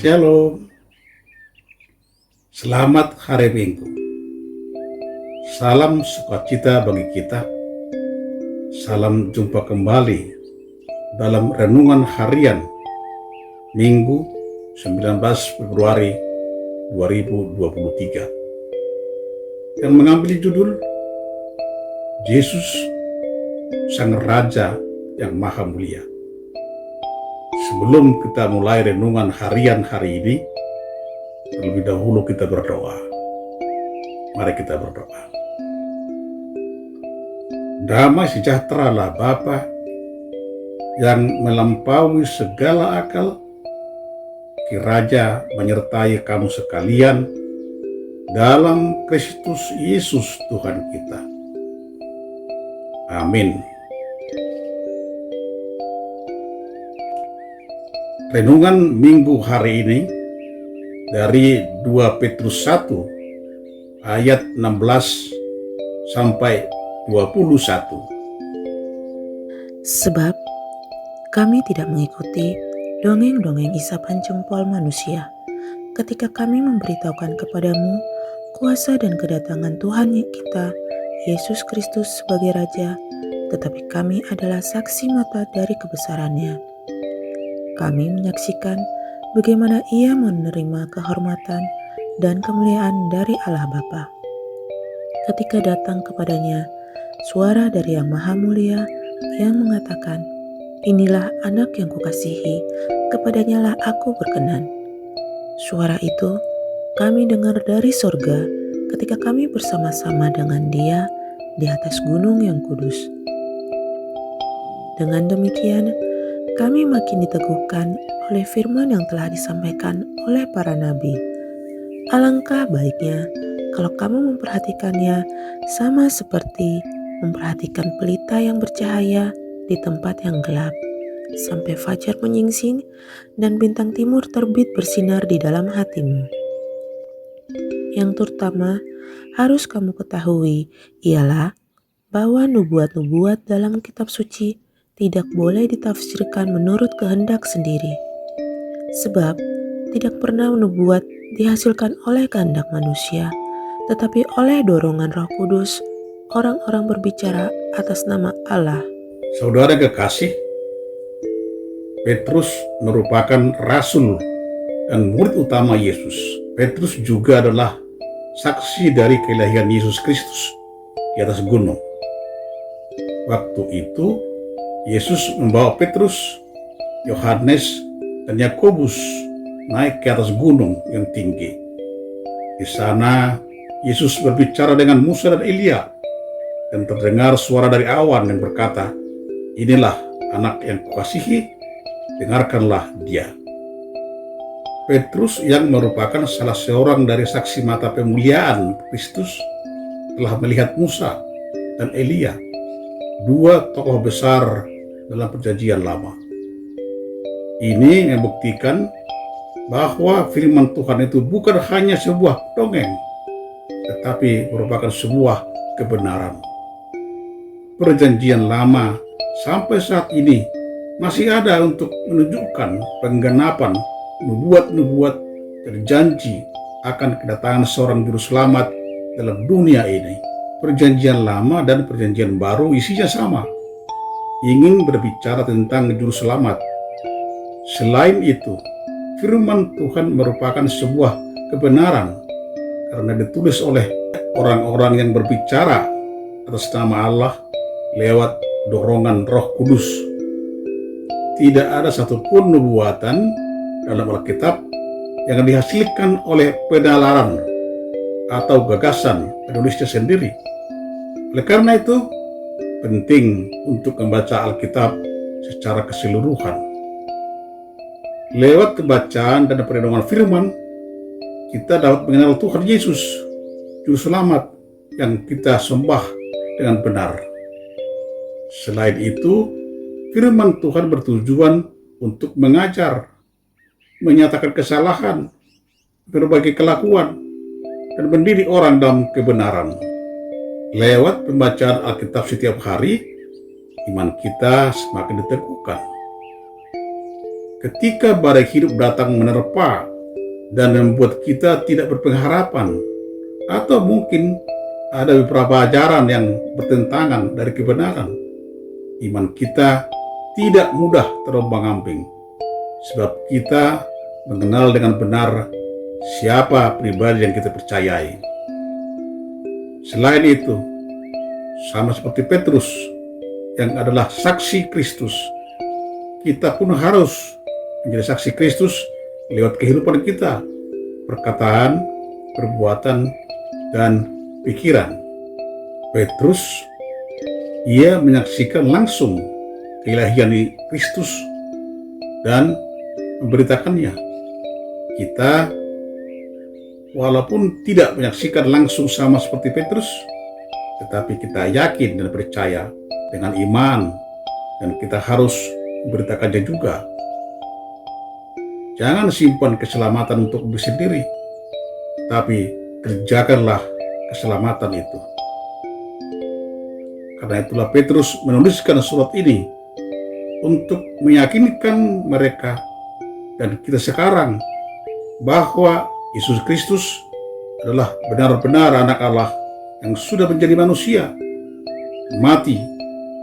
Shalom, selamat hari Minggu. Salam sukacita bagi kita. Salam jumpa kembali dalam renungan harian Minggu 19 Februari 2023 yang mengambil judul Yesus Sang Raja yang Maha Mulia. Sebelum kita mulai renungan harian hari ini, terlebih dahulu kita berdoa. Mari kita berdoa. Damai sejahteralah Bapa yang melampaui segala akal, kiranya menyertai kamu sekalian dalam Kristus Yesus Tuhan kita. Amin. Renungan Minggu hari ini dari 2 Petrus 1 ayat 16 sampai 21. Sebab kami tidak mengikuti dongeng-dongeng isapan jempol manusia ketika kami memberitahukan kepadamu kuasa dan kedatangan Tuhan kita Yesus Kristus sebagai Raja, tetapi kami adalah saksi mata dari kebesarannya. Kami menyaksikan bagaimana Ia menerima kehormatan dan kemuliaan dari Allah Bapa. Ketika datang kepadanya suara dari Yang Maha Mulia yang mengatakan, "Inilah anak yang kukasihi, kepadanya lah aku berkenan." Suara itu kami dengar dari sorga ketika kami bersama-sama dengan Dia di atas gunung yang kudus. Dengan demikian, kami makin diteguhkan oleh firman yang telah disampaikan oleh para nabi. Alangkah baiknya kalau kamu memperhatikannya sama seperti memperhatikan pelita yang bercahaya di tempat yang gelap, sampai fajar menyingsing dan bintang timur terbit bersinar di dalam hatimu. Yang terutama harus kamu ketahui ialah bahwa nubuat-nubuat dalam kitab suci tidak boleh ditafsirkan menurut kehendak sendiri. Sebab tidak pernah nubuat dihasilkan oleh kehendak manusia, tetapi oleh dorongan Roh Kudus, orang-orang berbicara atas nama Allah. Saudara kekasih, Petrus merupakan rasul dan murid utama Yesus. Petrus juga adalah saksi dari kelahiran Yesus Kristus di atas gunung. Waktu itu, Yesus membawa Petrus, Yohanes, dan Yakobus naik ke atas gunung yang tinggi. Di sana, Yesus berbicara dengan Musa dan Elia, dan terdengar suara dari awan yang berkata, "Inilah anak yang kukasihi, dengarkanlah dia." Petrus yang merupakan salah seorang dari saksi mata pemuliaan Kristus telah melihat Musa dan Elia, dua tokoh besar dalam perjanjian lama. Ini membuktikan bahwa firman Tuhan itu bukan hanya sebuah dongeng, tetapi merupakan sebuah kebenaran. Perjanjian lama sampai saat ini masih ada untuk menunjukkan penggenapan nubuat-nubuat dan janji akan kedatangan seorang juru selamat dalam dunia ini. Perjanjian lama dan perjanjian baru isinya sama, ingin berbicara tentang juru selamat. Selain itu, firman Tuhan merupakan sebuah kebenaran karena ditulis oleh orang-orang yang berbicara atas nama Allah lewat dorongan Roh Kudus. Tidak ada satupun nubuatan dalam Alkitab yang dihasilkan oleh penalaran atau gagasan penulisnya sendiri. Oleh karena itu, penting untuk membaca Alkitab secara keseluruhan. Lewat pembacaan dan perenungan firman, kita dapat mengenal Tuhan Yesus, Juru Selamat yang kita sembah dengan benar. Selain itu, firman Tuhan bertujuan untuk mengajar, menyatakan kesalahan, berbagai kelakuan, dan mendidik orang dalam kebenaran. Lewat pembacaan Alkitab setiap hari, iman kita semakin diteguhkan. Ketika badai hidup datang menerpa dan membuat kita tidak berpengharapan, atau mungkin ada beberapa ajaran yang bertentangan dari kebenaran, iman kita tidak mudah terombang-ambing, sebab kita mengenal dengan benar siapa pribadi yang kita percayai. Selain itu, sama seperti Petrus yang adalah saksi Kristus, kita pun harus menjadi saksi Kristus lewat kehidupan kita, perkataan, perbuatan, dan pikiran. Petrus, ia menyaksikan langsung keilahian Kristus dan memberitakannya. Kita, walaupun tidak menyaksikan langsung sama seperti Petrus, tetapi kita yakin dan percaya dengan iman, dan kita harus memberitakannya juga. Jangan simpan keselamatan untuk diri sendiri, tapi kerjakanlah keselamatan itu. Karena itulah Petrus menuliskan surat ini untuk meyakinkan mereka dan kita sekarang bahwa Yesus Kristus adalah benar-benar anak Allah yang sudah menjadi manusia, mati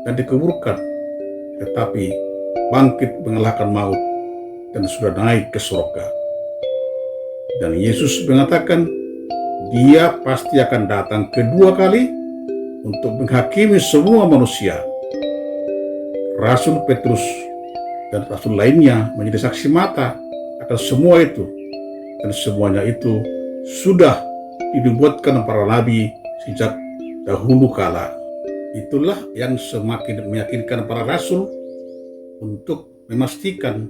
dan dikuburkan, tetapi bangkit mengalahkan maut dan sudah naik ke surga. Dan Yesus mengatakan Dia pasti akan datang kedua kali untuk menghakimi semua manusia. Rasul Petrus dan rasul lainnya menjadi saksi mata akan semua itu, dan semuanya itu sudah dinubuatkan para nabi sejak dahulu kala. Itulah yang semakin meyakinkan para rasul untuk memastikan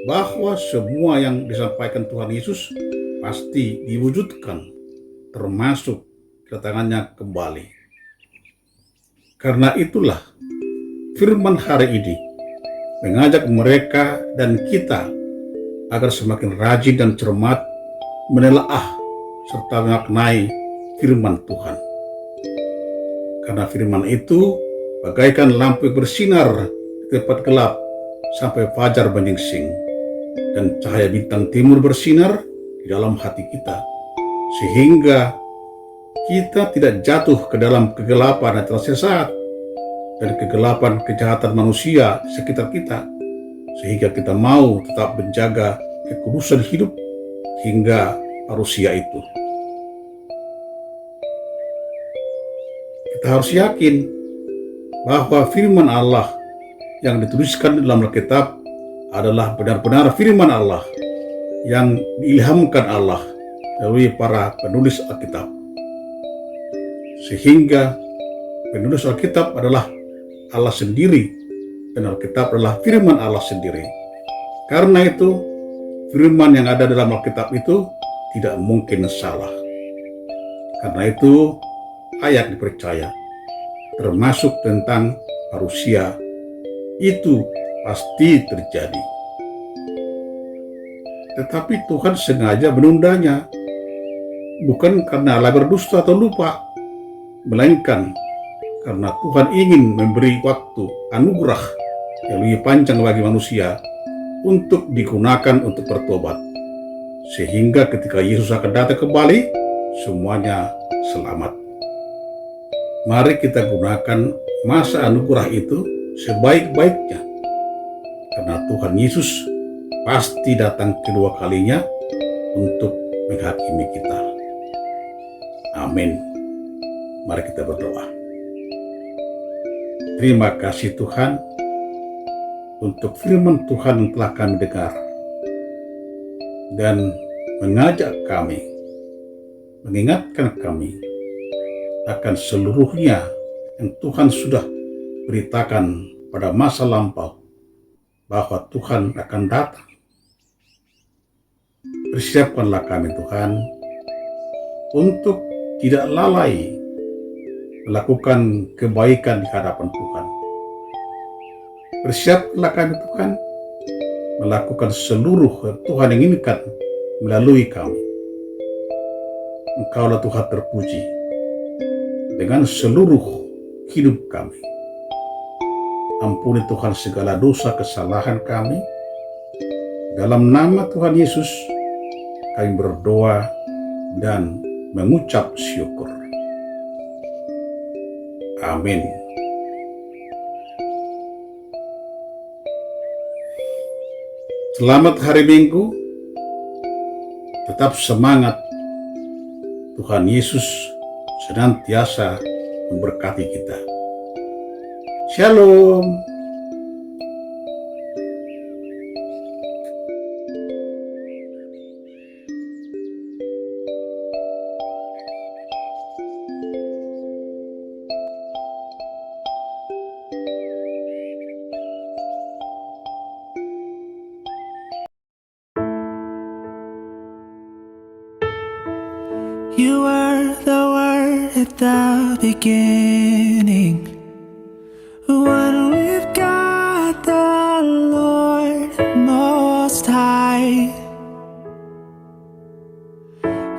bahwa semua yang disampaikan Tuhan Yesus pasti diwujudkan, termasuk kedatangannya kembali. Karena itulah firman hari ini mengajak mereka dan kita agar semakin rajin dan cermat menelaah serta memaknai firman Tuhan. Karena firman itu bagaikan lampu bersinar di tempat gelap sampai fajar menyingsing, dan cahaya bintang timur bersinar di dalam hati kita, sehingga kita tidak jatuh ke dalam kegelapan dan tersesat dan kegelapan kejahatan manusia sekitar kita, sehingga kita mau tetap menjaga kekudusan hidup hingga parusia itu. Kita harus yakin bahwa firman Allah yang dituliskan dalam Alkitab adalah benar-benar firman Allah yang diilhamkan Allah melalui para penulis Alkitab. Sehingga penulis Alkitab adalah Allah sendiri dan Alkitab adalah firman Allah sendiri. Karena itu, firman yang ada dalam Alkitab itu tidak mungkin salah. Karena itu, ayat dipercaya, termasuk tentang parusia, itu pasti terjadi. Tetapi Tuhan sengaja menundanya, bukan karena Allah berdusta atau lupa, melainkan karena Tuhan ingin memberi waktu anugerah yang lebih panjang bagi manusia untuk digunakan untuk bertobat, sehingga ketika Yesus akan datang kembali, semuanya selamat. Mari kita gunakan masa anugerah itu sebaik-baiknya, karena Tuhan Yesus pasti datang kedua kalinya untuk menghakimi kita. Amin. Mari kita berdoa. Terima kasih Tuhan untuk firman Tuhan yang telah kami dengar dan mengajak kami, mengingatkan kami akan seluruhnya yang Tuhan sudah beritakan pada masa lampau bahwa Tuhan akan datang. Persiapkanlah kami Tuhan untuk tidak lalai melakukan kebaikan di hadapan Tuhan. Persiapkanlah kami Tuhan melakukan seluruh yang Tuhan inginkan melalui kami. Engkaulah Tuhan terpuji dengan seluruh hidup kami. Ampuni Tuhan segala dosa kesalahan kami. Dalam nama Tuhan Yesus kami berdoa dan mengucap syukur. Amin. Selamat hari Minggu. Tetap semangat. Tuhan Yesus senantiasa memberkati kita. Shalom. You were the Word at the beginning, one with God the Lord Most High.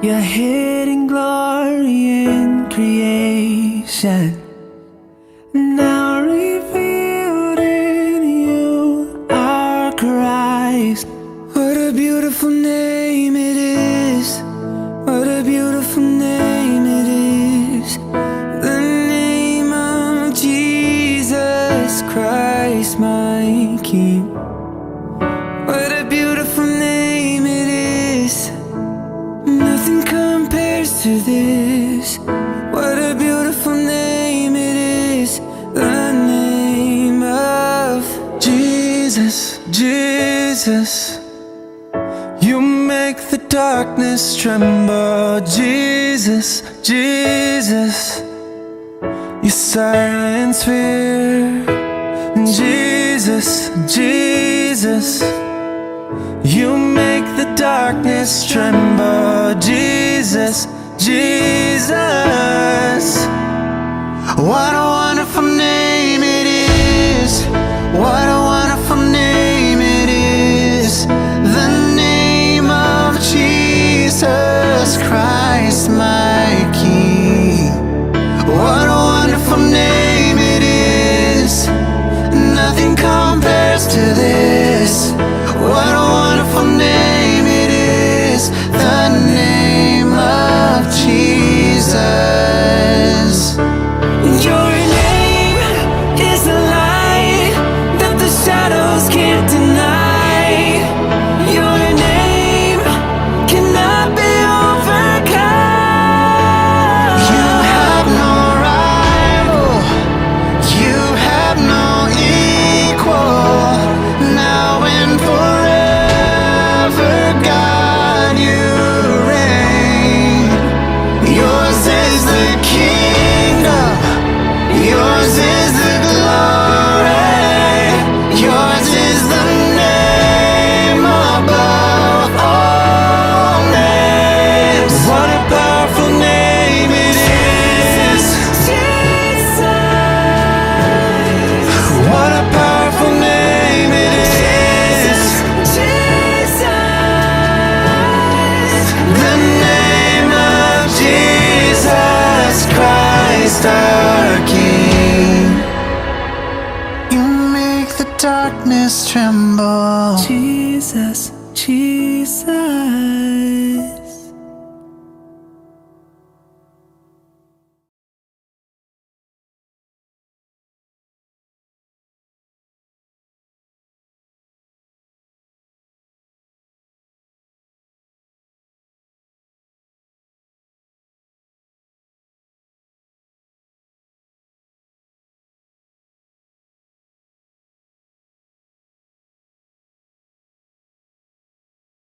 Your hidden glory in creation, now revealed in you, our Christ. What a beautiful name it is. What a beautiful name it is, the name of Jesus Christ, my King. What a beautiful name it is, nothing compares to this. What a beautiful name it is, the name of Jesus, Jesus. You make the darkness tremble, Jesus, Jesus. You silence fear, Jesus, Jesus. You make the darkness tremble, Jesus, Jesus. What a wonderful name it is, what a wonderful name it is, the name of Jesus Christ, my